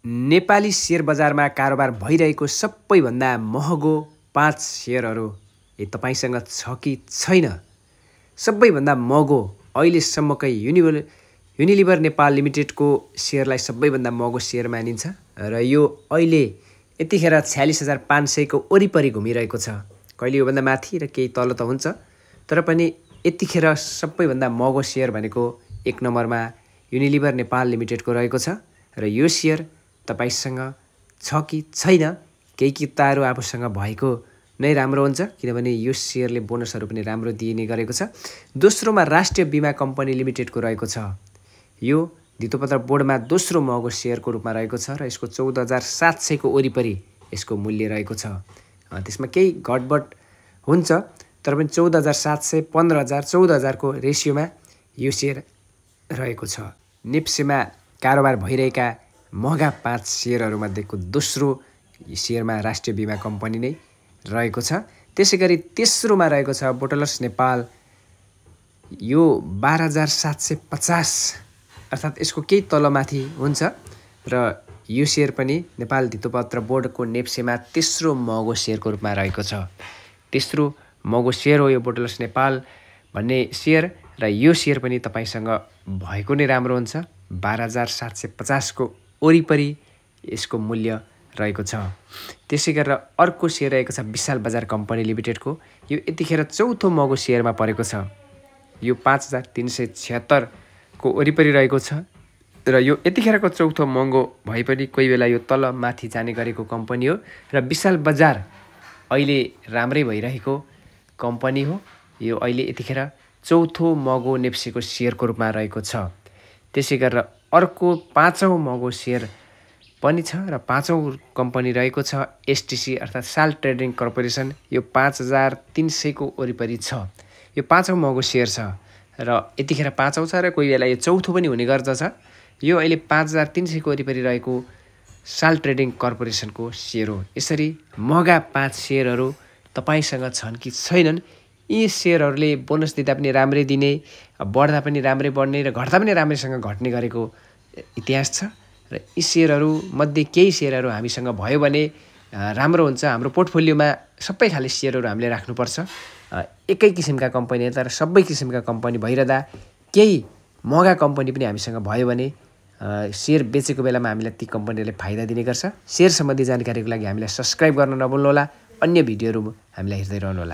Nepali share बजारमा कारोबार भइरहेको सबैभन्दा महँगो 5 शेयरहरू तपाईसँग छ कि छैन? सबैभन्दा महँगो अहिलेसम्मकै युनिलिभर नेपाल लिमिटेडको शेयरलाई सबैभन्दा महँगो शेयर मानिन्छ र यो अहिले यतिखेर 46,500 को वरिपरि घुमिरहेको छ। कहिले योभन्दा माथि र केही तल त हुन्छ, तर पनि यतिखेर सबैभन्दा महँगो शेयर भनेको 1 नम्बरमा युनिलिभर नेपाल लिमिटेडको रहेको छ र यो शेयर तपाईसँग छ कि छैन? केही किताहरू आफूसँग भएको नै राम्रो हुन्छ, किनभने यो शेयरले बोनसहरू पनि राम्रो दिने गरेको छ। दोस्रोमा राष्ट्रिय बीमा कम्पनी लिमिटेडको रहेको छ। यो धितोपत्र बोर्डमा दोस्रो महँगो शेयरको रूपमा रहेको छ र यसको 14,700 को वरिपरि यसको मूल्य रहेको छ। त्यसमा केही घटबड हुन्छ, तर पनि 14,700, 15,000, 14,000 को रेसियोमा यो शेयर रहेको छ। नेप्सेमा कारोबार भइरहेका महँगा 5 शेयरहरूमध्येको दोस्रो शेयरमा राष्ट्रिय बीमा कम्पनी नै रहेको छ। त्यसैगरी तेस्रोमा रहेको छ बोटलर्स नेपाल। यो 12,750 अर्थात् यसको केही तलमाथि हुन्छ र यो शेयर पनि नेपाल धितोपत्र बोर्डको नेप्सेमा तेस्रो महँगो शेयरको रूपमा रहेको छ। तेस्रो महँगो शेयर हो यो बोटलर्स नेपाल भन्ने शेयर र यो शेयर पनि तपाईसँग भएको नै राम्रो हुन्छ। 12,750 को वरिपरि यसको मूल्य रहेको छ। त्यसै गरेर अर्को शेयर रहेको छ विशाल बजार कम्पनी लिमिटेडको। यो यतिखेर चौथो महँगो शेयरमा परेको छ। यो 5,376 को वरिपरि रहेको छ र यो यतिखेरको चौथो महँगो भए पनि कोही बेला यो तल माथि जाने गरेको कम्पनी हो र विशाल बजार अहिले राम्रै भइरहेको कम्पनी हो। यो अहिले यतिखेर चौथो महँगो नेप्सेको शेयरको रूपमा रहेको छ। त्यसै गरेर अर्को 5औं महँगो शेयर पनि छ र 5औं कम्पनी रहेको छ एसटिसी अर्थात् साल्ट ट्रेडिङ कर्पोरेसन। यो 5,300 को वरिपरि छ। यो 5औं महँगो शेयर छ र यतिखेर 5औं छ र कोही बेला यो चौथो पनि हुने गर्दछ। यो अहिले 5,300 को वरिपरि रहेको साल्ट ट्रेडिङ कर्पोरेसनको शेयर हो। यसरी महँगा 5 शेयरहरू तपाईसँग छन् कि छैनन्? यी शेयरहरूले बोनस दिँदा पनि राम्रै दिने, बढ्दा पनि राम्रै बढ्ने र घट्दा पनि राम्रैसँग घट्ने गरेको इतिहास छ र यी शेयरहरू मध्ये केही शेयरहरू हामीसँग भयो भने राम्रो हुन्छ। हाम्रो पोर्टफोलियोमा सबै खाले शेयरहरू हामीले राख्नुपर्छ। एकै किसिमका कम्पनी तर सबै किसिमका कम्पनी भइरहँदा केही महँगा कम्पनी पनि हामीसँग भयो भने शेयर बेचेको बेलामा हामीलाई ती कम्पनीले फाइदा दिने गर्छ। शेयर सम्बन्धी जानकारीको लागि हामीलाई सब्स्क्राइब गर्न नभुल्नुहोला। अन्य भिडियोहरू हामीलाई हेर्दै रहनुहोला।